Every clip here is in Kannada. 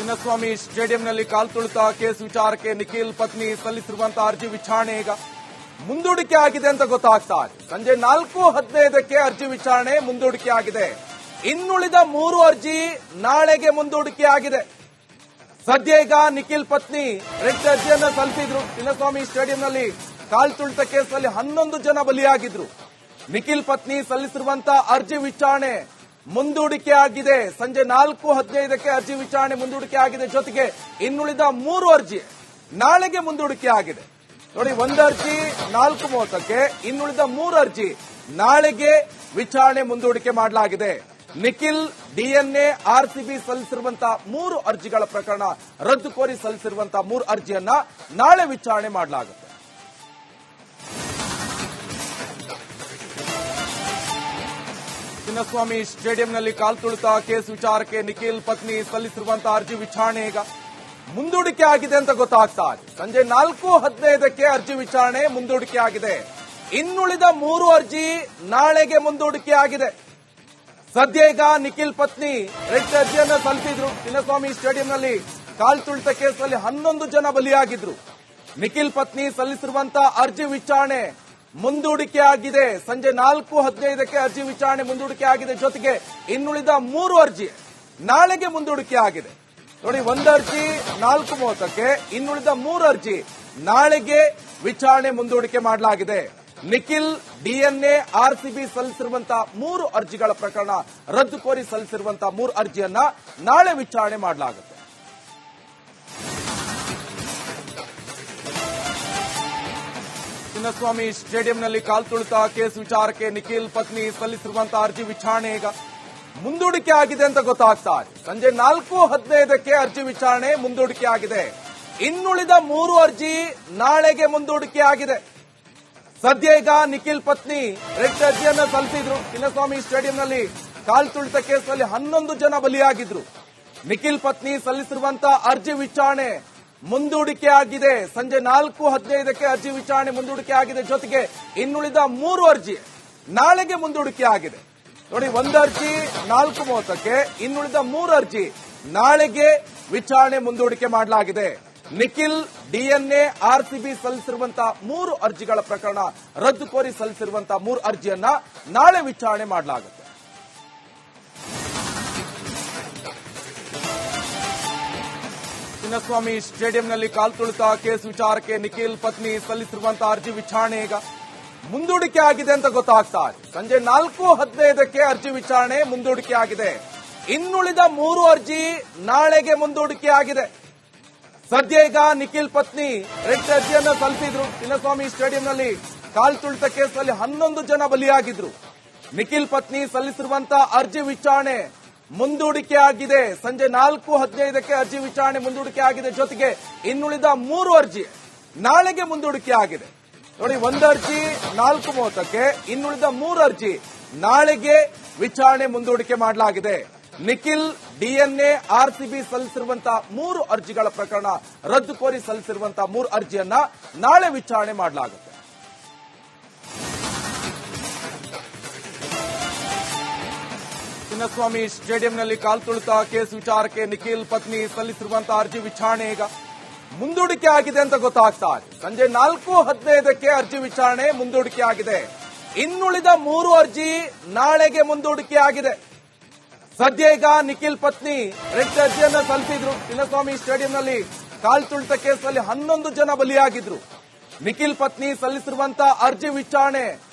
ಚಿನ್ನಸ್ವಾಮಿ ಸ್ಟೇಡಿಯಂನಲ್ಲಿ ಕಾಲ್ತುಳಿತ ಕೇಸ್ ವಿಚಾರಕ್ಕೆ ನಿಖಿಲ್ ಪತ್ನಿ ಸಲ್ಲಿಸಿರುವಂತಹ ಅರ್ಜಿ ವಿಚಾರಣೆ ಈಗ ಮುಂದೂಡಿಕೆ ಆಗಿದೆ ಅಂತ ಗೊತ್ತಾಗ್ತಾ ಇದೆ. ಸಂಜೆ 4:15ಕ್ಕೆ ಅರ್ಜಿ ವಿಚಾರಣೆ ಮುಂದೂಡಿಕೆ ಆಗಿದೆ. ಇನ್ನುಳಿದ 3 ಅರ್ಜಿ ನಾಳೆಗೆ ಮುಂದೂಡಿಕೆ ಆಗಿದೆ. ಸದ್ಯ ಈಗ ನಿಖಿಲ್ ಪತ್ನಿ ರೆಡ್ ಅರ್ಜಿಯನ್ನ ಸಲ್ಲಿಸಿದ್ರು. ಚಿನ್ನಸ್ವಾಮಿ ಸ್ಟೇಡಿಯಂನಲ್ಲಿ ಕಾಲ್ತುಳಿತ ಕೇಸ್ನಲ್ಲಿ 11 ಜನ ಬಲಿಯಾಗಿದ್ರು. ನಿಖಿಲ್ ಪತ್ನಿ ಸಲ್ಲಿಸಿರುವಂತಹ ಅರ್ಜಿ ವಿಚಾರಣೆ ಮುಂದೂಡಿಕೆ ಆಗಿದೆ. ಸಂಜೆ 4:15ಕ್ಕೆ ಅರ್ಜಿ ವಿಚಾರಣೆ ಮುಂದೂಡಿಕೆ ಆಗಿದೆ. ಜೊತೆಗೆ ಇನ್ನುಳಿದ 3 ಅರ್ಜಿ ನಾಳೆಗೆ ಮುಂದೂಡಿಕೆ ಆಗಿದೆ. ನೋಡಿ, ಒಂದು ಅರ್ಜಿ 4:30ಕ್ಕೆ, ಇನ್ನುಳಿದ 3 ಅರ್ಜಿ ನಾಳೆಗೆ ವಿಚಾರಣೆ ಮುಂದೂಡಿಕೆ ಮಾಡಲಾಗಿದೆ. ನಿಖಿಲ್ ಡಿಎನ್ಎ ಆರ್ಸಿಬಿ ಸಲ್ಲಿಸಿರುವಂತಹ 3 ಅರ್ಜಿಗಳ ಪ್ರಕರಣ ರದ್ದು ಕೋರಿ ಸಲ್ಲಿಸಿರುವಂತಹ 3 ಅರ್ಜಿಯನ್ನ ನಾಳೆ ವಿಚಾರಣೆ ಮಾಡಲಾಗುತ್ತೆ. ಚಿನ್ನಸ್ವಾಮಿ ಸ್ಟೇಡಿಯಂನಲ್ಲಿ ಕಾಲ್ತುಳಿತ ಕೇಸ್ ವಿಚಾರಕ್ಕೆ ನಿಖಿಲ್ ಪತ್ನಿ ಸಲ್ಲಿಸಿರುವಂತಹ ಅರ್ಜಿ ವಿಚಾರಣೆ ಈಗ ಮುಂದೂಡಿಕೆ ಆಗಿದೆ ಅಂತ ಗೊತ್ತಾಗ್ತಾ ಇದೆ. ಸಂಜೆ 4:15ಕ್ಕೆ ಅರ್ಜಿ ವಿಚಾರಣೆ ಮುಂದೂಡಿಕೆ ಆಗಿದೆ. ಇನ್ನುಳಿದ 3 ಅರ್ಜಿ ನಾಳೆಗೆ ಮುಂದೂಡಿಕೆ ಆಗಿದೆ. ಸದ್ಯ ಈಗ ನಿಖಿಲ್ ಪತ್ನಿ ರೆಡ್ ಅರ್ಜಿಯನ್ನ ಸಲ್ಲಿಸಿದ್ರು. ಚಿನ್ನಸ್ವಾಮಿ ಸ್ಟೇಡಿಯಂನಲ್ಲಿ ಕಾಲ್ತುಳಿತ ಕೇಸ್ನಲ್ಲಿ 11 ಜನ ಬಲಿಯಾಗಿದ್ರು. ನಿಖಿಲ್ ಪತ್ನಿ ಸಲ್ಲಿಸಿರುವಂತಹ ಅರ್ಜಿ ವಿಚಾರಣೆ ಮುಂದೂಡಿಕೆ ಆಗಿದೆ. ಸಂಜೆ 4:15ಕ್ಕೆ ಅರ್ಜಿ ವಿಚಾರಣೆ ಮುಂದೂಡಿಕೆ ಆಗಿದೆ. ಜೊತೆಗೆ ಇನ್ನುಳಿದ 3 ಅರ್ಜಿ ನಾಳೆಗೆ ಮುಂದೂಡಿಕೆ ಆಗಿದೆ. ನೋಡಿ, ಒಂದು ಅರ್ಜಿ 4:30ಕ್ಕೆ, ಇನ್ನುಳಿದ 3 ಅರ್ಜಿ ನಾಳೆಗೆ ವಿಚಾರಣೆ ಮುಂದೂಡಿಕೆ ಮಾಡಲಾಗಿದೆ. ನಿಖಿಲ್ ಡಿಎನ್ಎ ಆರ್ಸಿಬಿ ಸಲ್ಲಿಸಿರುವಂತಹ 3 ಅರ್ಜಿಗಳ ಪ್ರಕರಣ ರದ್ದು ಕೋರಿ ಸಲ್ಲಿಸಿರುವಂತಹ 3 ಅರ್ಜಿಯನ್ನ ನಾಳೆ ವಿಚಾರಣೆ ಮಾಡಲಾಗುತ್ತೆ. ಚಿನ್ನಸ್ವಾಮಿ ಸ್ಟೇಡಿಯಂನಲ್ಲಿ ಕಾಲ್ತುಳಿತ ಕೇಸ್ ವಿಚಾರಕ್ಕೆ ನಿಖಿಲ್ ಪತ್ನಿ ಸಲ್ಲಿಸಿರುವಂತಹ ಅರ್ಜಿ ವಿಚಾರಣೆ ಈಗ ಮುಂದೂಡಿಕೆ ಆಗಿದೆ ಅಂತ ಗೊತ್ತಾಗ್ತಾ ಇದೆ. ಸಂಜೆ 4:15ಕ್ಕೆ ಅರ್ಜಿ ವಿಚಾರಣೆ ಮುಂದೂಡಿಕೆ ಆಗಿದೆ. ಇನ್ನುಳಿದ 3 ಅರ್ಜಿ ನಾಳೆಗೆ ಮುಂದೂಡಿಕೆ ಆಗಿದೆ. ಸದ್ಯ ಈಗ ನಿಖಿಲ್ ಪತ್ನಿ ರೆಡ್ ಅರ್ಜಿಯನ್ನ ಸಲ್ಲಿಸಿದ್ರು. ಚಿನ್ನಸ್ವಾಮಿ ಸ್ಟೇಡಿಯಂನಲ್ಲಿ ಕಾಲ್ತುಳಿತ ಕೇಸ್ನಲ್ಲಿ 11 ಜನ ಬಲಿಯಾಗಿದ್ರು. ನಿಖಿಲ್ ಪತ್ನಿ ಸಲ್ಲಿಸಿರುವಂತಹ ಅರ್ಜಿ ವಿಚಾರಣೆ ಮುಂದೂಡಿಕೆ ಆಗಿದೆ. ಸಂಜೆ 4:15ಕ್ಕೆ ಅರ್ಜಿ ವಿಚಾರಣೆ ಮುಂದೂಡಿಕೆ ಆಗಿದೆ. ಜೊತೆಗೆ ಇನ್ನುಳಿದ 3 ಅರ್ಜಿ ನಾಳೆಗೆ ಮುಂದೂಡಿಕೆ ಆಗಿದೆ. ನೋಡಿ, ಒಂದು ಅರ್ಜಿ 4:30ಕ್ಕೆ, ಇನ್ನುಳಿದ 3 ಅರ್ಜಿ ನಾಳೆಗೆ ವಿಚಾರಣೆ ಮುಂದೂಡಿಕೆ ಮಾಡಲಾಗಿದೆ. ನಿಖಿಲ್ ಡಿಎನ್ಎ ಆರ್ಸಿಬಿ ಸಲ್ಲಿಸಿರುವಂತಹ 3 ಅರ್ಜಿಗಳ ಪ್ರಕರಣ ರದ್ದು ಕೋರಿ ಸಲ್ಲಿಸಿರುವಂತಹ 3 ಅರ್ಜಿಯನ್ನ ನಾಳೆ ವಿಚಾರಣೆ ಮಾಡಲಾಗುತ್ತೆ. ಚಿನ್ನಸ್ವಾಮಿ ಸ್ಟೇಡಿಯಂನಲ್ಲಿ ಕಾಲ್ತುಳಿತ ಕೇಸ್ ವಿಚಾರಕ್ಕೆ ನಿಖಿಲ್ ಪತ್ನಿ ಸಲ್ಲಿಸಿರುವಂತಹ ಅರ್ಜಿ ವಿಚಾರಣೆ ಈಗ ಮುಂದೂಡಿಕೆ ಆಗಿದೆ ಅಂತ ಗೊತ್ತಾಗ್ತಾ ಇದೆ. ಸಂಜೆ 4:15ಕ್ಕೆ ಅರ್ಜಿ ವಿಚಾರಣೆ ಮುಂದೂಡಿಕೆ ಆಗಿದೆ. ಇನ್ನುಳಿದ 3 ಅರ್ಜಿ ನಾಳೆಗೆ ಮುಂದೂಡಿಕೆ ಆಗಿದೆ. ಸದ್ಯ ಈಗ ನಿಖಿಲ್ ಪತ್ನಿ ರೆಡ್ ಅರ್ಜಿಯನ್ನ ಸಲ್ಲಿಸಿದ್ರು. ಚಿನ್ನಸ್ವಾಮಿ ಸ್ಟೇಡಿಯಂನಲ್ಲಿ ಕಾಲ್ತುಳಿತ ಕೇಸ್ನಲ್ಲಿ 11 ಜನ ಬಲಿಯಾಗಿದ್ರು. ನಿಖಿಲ್ ಪತ್ನಿ ಸಲ್ಲಿಸಿರುವಂತಹ ಅರ್ಜಿ ವಿಚಾರಣೆ ಮುಂದೂಡಿಕೆ ಆಗಿದೆ. ಸಂಜೆ 4:15ಕ್ಕೆ ಅರ್ಜಿ ವಿಚಾರಣೆ ಮುಂದೂಡಿಕೆ ಆಗಿದೆ. ಜೊತೆಗೆ ಇನ್ನುಳಿದ 3 ಅರ್ಜಿ ನಾಳೆಗೆ ಮುಂದೂಡಿಕೆ ಆಗಿದೆ. ನೋಡಿ, ಒಂದು ಅರ್ಜಿ 4:30ಕ್ಕೆ, ಇನ್ನುಳಿದ 3 ಅರ್ಜಿ ನಾಳೆಗೆ ವಿಚಾರಣೆ ಮುಂದೂಡಿಕೆ ಮಾಡಲಾಗಿದೆ. ನಿಖಿಲ್ ಡಿಎನ್ಎ ಆರ್ಸಿಬಿ ಸಲ್ಲಿಸಿರುವಂತಹ 3 ಅರ್ಜಿಗಳ ಪ್ರಕರಣ ರದ್ದು ಕೋರಿ ಸಲ್ಲಿಸಿರುವಂತಹ 3 ಅರ್ಜಿಯನ್ನ ನಾಳೆ ವಿಚಾರಣೆ ಮಾಡಲಾಗುತ್ತೆ. ಚಿನ್ನಸ್ವಾಮಿ ಸ್ಟೇಡಿಯಂನಲ್ಲಿ ಕಾಲ್ತುಳಿತ ಕೇಸ್ ವಿಚಾರಕ್ಕೆ ನಿಖಿಲ್ ಪತ್ನಿ ಸಲ್ಲಿಸಿರುವಂತಹ ಅರ್ಜಿ ವಿಚಾರಣೆ ಈಗ ಮುಂದೂಡಿಕೆ ಆಗಿದೆ ಅಂತ ಗೊತ್ತಾಗ್ತಾ ಇದೆ. ಸಂಜೆ 4:15ಕ್ಕೆ ಅರ್ಜಿ ವಿಚಾರಣೆ ಮುಂದೂಡಿಕೆ ಆಗಿದೆ. ಇನ್ನುಳಿದ 3 ಅರ್ಜಿ ನಾಳೆಗೆ ಮುಂದೂಡಿಕೆ ಆಗಿದೆ. ಸದ್ಯ ಈಗ ನಿಖಿಲ್ ಪತ್ನಿ ರೆಡ್ ಅರ್ಜಿಯನ್ನ ಸಲ್ಲಿಸಿದ್ರು. ಚಿನ್ನಸ್ವಾಮಿ ಸ್ಟೇಡಿಯಂನಲ್ಲಿ ಕಾಲ್ತುಳಿತ ಕೇಸ್ನಲ್ಲಿ 11 ಜನ ಬಲಿಯಾಗಿದ್ರು. ನಿಖಿಲ್ ಪತ್ನಿ ಸಲ್ಲಿಸಿರುವಂತಹ ಅರ್ಜಿ ವಿಚಾರಣೆ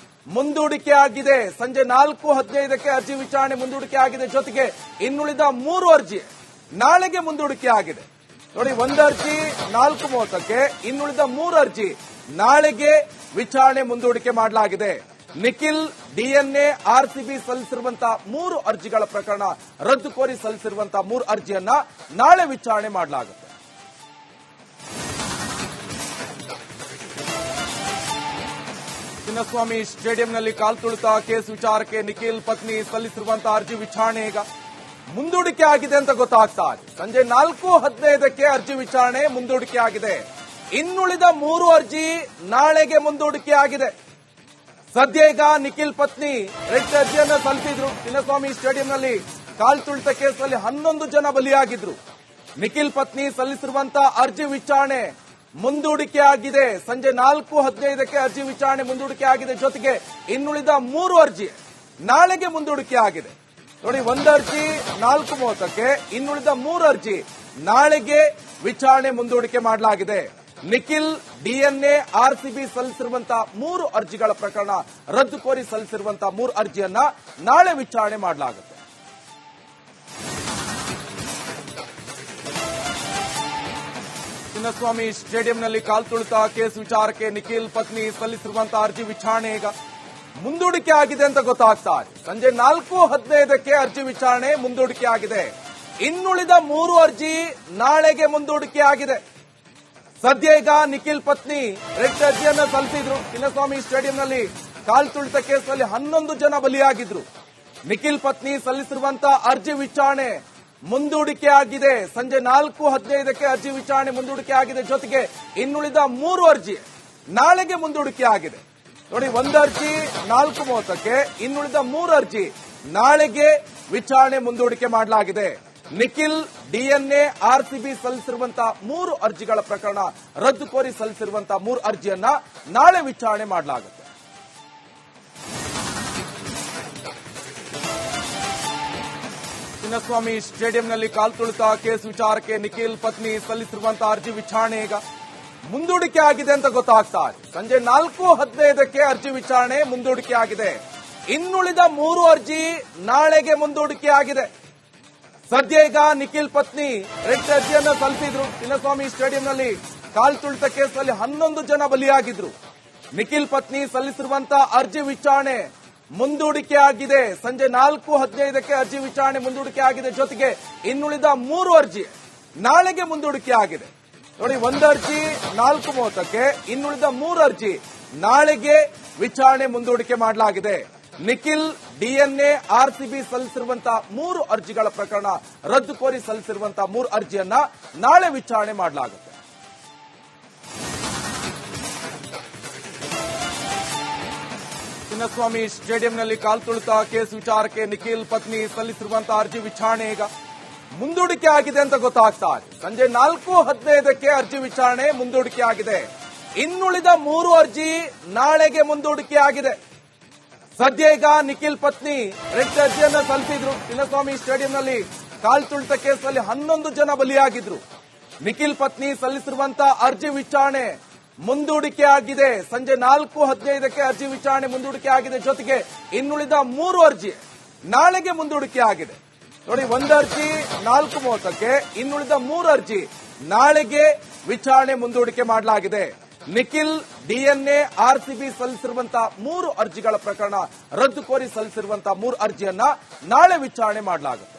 ಮುಂದೂಡಿಕೆ ಆಗಿದೆ. ಸಂಜೆ 4:15ಕ್ಕೆ ಅರ್ಜಿ ವಿಚಾರಣೆ ಮುಂದೂಡಿಕೆ ಆಗಿದೆ. ಜೊತೆಗೆ ಇನ್ನುಳಿದ 3 ಅರ್ಜಿ ನಾಳೆಗೆ ಮುಂದೂಡಿಕೆ ಆಗಿದೆ. ನೋಡಿ, ಒಂದು ಅರ್ಜಿ 4:30ಕ್ಕೆ, ಇನ್ನುಳಿದ 3 ಅರ್ಜಿ ನಾಳೆಗೆ ವಿಚಾರಣೆ ಮುಂದೂಡಿಕೆ ಮಾಡಲಾಗಿದೆ. ನಿಖಿಲ್ ಡಿಎನ್ಎ ಆರ್ಸಿಬಿ ಸಲ್ಲಿಸಿರುವಂತಹ 3 ಅರ್ಜಿಗಳ ಪ್ರಕರಣ ರದ್ದು ಕೋರಿ ಸಲ್ಲಿಸಿರುವಂತಹ 3 ಅರ್ಜಿಯನ್ನ ನಾಳೆ ವಿಚಾರಣೆ ಮಾಡಲಾಗುತ್ತೆ. ಚಿನ್ನಸ್ವಾಮಿ ಸ್ಟೇಡಿಯಂನಲ್ಲಿ ಕಾಲ್ತುಳಿತ ಕೇಸ್ ವಿಚಾರಕ್ಕೆ ನಿಖಿಲ್ ಪತ್ನಿ ಸಲ್ಲಿಸಿರುವಂತಹ ಅರ್ಜಿ ವಿಚಾರಣೆ ಈಗ ಮುಂದೂಡಿಕೆ ಆಗಿದೆ ಅಂತ ಗೊತ್ತಾಗ್ತಾ ಇದೆ. ಸಂಜೆ 4:15ಕ್ಕೆ ಅರ್ಜಿ ವಿಚಾರಣೆ ಮುಂದೂಡಿಕೆ ಆಗಿದೆ. ಇನ್ನುಳಿದ 3 ಅರ್ಜಿ ನಾಳೆಗೆ ಮುಂದೂಡಿಕೆ ಆಗಿದೆ. ಸದ್ಯ ಈಗ ನಿಖಿಲ್ ಪತ್ನಿ ರೆಡ್ ಅರ್ಜಿಯನ್ನ ಸಲ್ಲಿಸಿದ್ರು. ಚಿನ್ನಸ್ವಾಮಿ ಸ್ಟೇಡಿಯಂನಲ್ಲಿ ಕಾಲ್ತುಳಿತ ಕೇಸ್ನಲ್ಲಿ 11 ಜನ ಬಲಿಯಾಗಿದ್ರು. ನಿಖಿಲ್ ಪತ್ನಿ ಸಲ್ಲಿಸಿರುವಂತ ಅರ್ಜಿ ವಿಚಾರಣೆ ಮುಂದೂಡಿಕೆ ಆಗಿದೆ. ಸಂಜೆ 4:15ಕ್ಕೆ ಅರ್ಜಿ ವಿಚಾರಣೆ ಮುಂದೂಡಿಕೆ ಆಗಿದೆ. ಜೊತೆಗೆ ಇನ್ನುಳಿದ 3 ಅರ್ಜಿ ನಾಳೆಗೆ ಮುಂದೂಡಿಕೆ ಆಗಿದೆ. ನೋಡಿ, ಒಂದು ಅರ್ಜಿ 4:30ಕ್ಕೆ, ಇನ್ನುಳಿದ 3 ಅರ್ಜಿ ನಾಳೆಗೆ ವಿಚಾರಣೆ ಮುಂದೂಡಿಕೆ ಮಾಡಲಾಗಿದೆ. ನಿಖಿಲ್ ಡಿಎನ್ಎ ಆರ್ಸಿಬಿ ಸಲ್ಲಿಸಿರುವಂತಹ 3 ಅರ್ಜಿಗಳ ಪ್ರಕರಣ ರದ್ದು ಕೋರಿ ಸಲ್ಲಿಸಿರುವಂತಹ 3 ಅರ್ಜಿಯನ್ನ ನಾಳೆ ವಿಚಾರಣೆ ಮಾಡಲಾಗುತ್ತೆ. ಚಿನ್ನಸ್ವಾಮಿ ಸ್ಟೇಡಿಯಂನಲ್ಲಿ ಕಾಲ್ತುಳಿತ ಕೇಸ್ ವಿಚಾರಕ್ಕೆ ನಿಖಿಲ್ ಪತ್ನಿ ಸಲ್ಲಿಸಿರುವಂತಹ ಅರ್ಜಿ ವಿಚಾರಣೆ ಈಗ ಮುಂದೂಡಿಕೆ ಆಗಿದೆ ಅಂತ ಗೊತ್ತಾಗ್ತಾ ಇದೆ. ಸಂಜೆ 4:15ಕ್ಕೆ ಅರ್ಜಿ ವಿಚಾರಣೆ ಮುಂದೂಡಿಕೆ ಆಗಿದೆ. ಇನ್ನುಳಿದ 3 ಅರ್ಜಿ ನಾಳೆಗೆ ಮುಂದೂಡಿಕೆ ಆಗಿದೆ. ಸದ್ಯ ಈಗ ನಿಖಿಲ್ ಪತ್ನಿ ರೆಡ್ ಅರ್ಜಿಯನ್ನ ಸಲ್ಲಿಸಿದ್ರು. ಚಿನ್ನಸ್ವಾಮಿ ಸ್ಟೇಡಿಯಂನಲ್ಲಿ ಕಾಲ್ತುಳಿತ ಕೇಸ್ನಲ್ಲಿ 11 ಜನ ಬಲಿಯಾಗಿದ್ರು. ನಿಖಿಲ್ ಪತ್ನಿ ಸಲ್ಲಿಸಿರುವಂತಹ ಅರ್ಜಿ ವಿಚಾರಣೆ ಮುಂದೂಡಿಕೆ ಆಗಿದೆ. ಸಂಜೆ 4:15ಕ್ಕೆ ಅರ್ಜಿ ವಿಚಾರಣೆ ಮುಂದೂಡಿಕೆ ಆಗಿದೆ. ಜೊತೆಗೆ ಇನ್ನುಳಿದ 3 ಅರ್ಜಿ ನಾಳೆಗೆ ಮುಂದೂಡಿಕೆ ಆಗಿದೆ. ನೋಡಿ, ಒಂದು ಅರ್ಜಿ 4:30ಕ್ಕೆ, ಇನ್ನುಳಿದ 3 ಅರ್ಜಿ ನಾಳೆಗೆ ವಿಚಾರಣೆ ಮುಂದೂಡಿಕೆ ಮಾಡಲಾಗಿದೆ. ನಿಖಿಲ್ ಡಿಎನ್ಎ ಆರ್ಸಿಬಿ ಸಲ್ಲಿಸಿರುವಂತಹ 3 ಅರ್ಜಿಗಳ ಪ್ರಕರಣ ರದ್ದು ಕೋರಿ ಸಲ್ಲಿಸಿರುವಂತಹ 3 ಅರ್ಜಿಯನ್ನ ನಾಳೆ ವಿಚಾರಣೆ ಮಾಡಲಾಗುತ್ತೆ. ಚಿನ್ನಸ್ವಾಮಿ ಸ್ಟೇಡಿಯಂನಲ್ಲಿ ಕಾಲ್ತುಳಿತ ಕೇಸ್ ವಿಚಾರಕ್ಕೆ ನಿಖಿಲ್ ಪತ್ನಿ ಸಲ್ಲಿಸಿರುವಂತಹ ಅರ್ಜಿ ವಿಚಾರಣೆ ಈಗ ಮುಂದೂಡಿಕೆ ಆಗಿದೆ ಅಂತ ಗೊತ್ತಾಗ್ತಾ ಇದೆ. ಸಂಜೆ 4:15ಕ್ಕೆ ಅರ್ಜಿ ವಿಚಾರಣೆ ಮುಂದೂಡಿಕೆ ಆಗಿದೆ. ಇನ್ನುಳಿದ 3 ಅರ್ಜಿ ನಾಳೆಗೆ ಮುಂದೂಡಿಕೆ ಆಗಿದೆ. ಸದ್ಯ ಈಗ ನಿಖಿಲ್ ಪತ್ನಿ ರೆಡ್ ಅರ್ಜಿಯನ್ನ ಸಲ್ಲಿಸಿದ್ರು. ಚಿನ್ನಸ್ವಾಮಿ ಸ್ಟೇಡಿಯಂನಲ್ಲಿ ಕಾಲ್ತುಳಿತ ಕೇಸ್ನಲ್ಲಿ 11 ಜನ ಬಲಿಯಾಗಿದ್ರು. ನಿಖಿಲ್ ಪತ್ನಿ ಸಲ್ಲಿಸಿರುವಂತಹ ಅರ್ಜಿ ವಿಚಾರಣೆ ಮುಂದೂಡಿಕೆ ಆಗಿದೆ. ಸಂಜೆ 4:15ಕ್ಕೆ ಅರ್ಜಿ ವಿಚಾರಣೆ ಮುಂದೂಡಿಕೆ ಆಗಿದೆ. ಜೊತೆಗೆ ಇನ್ನುಳಿದ 3 ಅರ್ಜಿ ನಾಳೆಗೆ ಮುಂದೂಡಿಕೆ ಆಗಿದೆ. ನೋಡಿ, ಒಂದು ಅರ್ಜಿ 4:30ಕ್ಕೆ, ಇನ್ನುಳಿದ 3 ಅರ್ಜಿ ನಾಳೆಗೆ ವಿಚಾರಣೆ ಮುಂದೂಡಿಕೆ ಮಾಡಲಾಗಿದೆ. ನಿಖಿಲ್ ಡಿಎನ್ಎ ಆರ್ಸಿಬಿ ಸಲ್ಲಿಸಿರುವಂತಹ 3 ಅರ್ಜಿಗಳ ಪ್ರಕರಣ ರದ್ದು ಕೋರಿ ಸಲ್ಲಿಸಿರುವಂತಹ 3 ಅರ್ಜಿಯನ್ನ ನಾಳೆ ವಿಚಾರಣೆ ಮಾಡಲಾಗುತ್ತೆ. ಚಿನ್ನಸ್ವಾಮಿ ಸ್ಟೇಡಿಯಂನಲ್ಲಿ ಕಾಲ್ತುಳಿತ ಕೇಸ್ ವಿಚಾರಕ್ಕೆ ನಿಖಿಲ್ ಪತ್ನಿ ಸಲ್ಲಿಸಿರುವಂತಹ ಅರ್ಜಿ ವಿಚಾರಣೆ ಈಗ ಮುಂದೂಡಿಕೆ ಆಗಿದೆ ಅಂತ ಗೊತ್ತಾಗ್ತಾ ಇದೆ. ಸಂಜೆ 4:15ಕ್ಕೆ ಅರ್ಜಿ ವಿಚಾರಣೆ ಮುಂದೂಡಿಕೆ ಆಗಿದೆ. ಇನ್ನುಳಿದ 3 ಅರ್ಜಿ ನಾಳೆಗೆ ಮುಂದೂಡಿಕೆ ಆಗಿದೆ. ಸದ್ಯ ಈಗ ನಿಖಿಲ್ ಪತ್ನಿ ರೆಡ್ ಅರ್ಜಿಯನ್ನ ಸಲ್ಲಿಸಿದ್ರು. ಚಿನ್ನಸ್ವಾಮಿ ಸ್ಟೇಡಿಯಂನಲ್ಲಿ ಕಾಲ್ತುಳಿತ ಕೇಸ್ನಲ್ಲಿ 11 ಜನ ಬಲಿಯಾಗಿದ್ರು. ನಿಖಿಲ್ ಪತ್ನಿ ಸಲ್ಲಿಸಿರುವಂತಹ ಅರ್ಜಿ ವಿಚಾರಣೆ ಮುಂದೂಡಿಕೆ ಆಗಿದೆ. ಸಂಜೆ 4:15ಕ್ಕೆ ಅರ್ಜಿ ವಿಚಾರಣೆ ಮುಂದೂಡಿಕೆ ಆಗಿದೆ. ಜೊತೆಗೆ ಇನ್ನುಳಿದ 3 ಅರ್ಜಿ ನಾಳೆಗೆ ಮುಂದೂಡಿಕೆ ಆಗಿದೆ. ನೋಡಿ, ಒಂದು ಅರ್ಜಿ 4:30ಕ್ಕೆ, ಇನ್ನುಳಿದ 3 ಅರ್ಜಿ ನಾಳೆಗೆ ವಿಚಾರಣೆ ಮುಂದೂಡಿಕೆ ಮಾಡಲಾಗಿದೆ. ನಿಖಿಲ್ ಡಿಎನ್ಎ ಆರ್ಸಿಬಿ ಸಲ್ಲಿಸಿರುವಂತಹ 3 ಅರ್ಜಿಗಳ ಪ್ರಕರಣ ರದ್ದು ಕೋರಿ ಸಲ್ಲಿಸಿರುವಂತಹ 3 ಅರ್ಜಿಯನ್ನ ನಾಳೆ ವಿಚಾರಣೆ ಮಾಡಲಾಗುತ್ತೆ.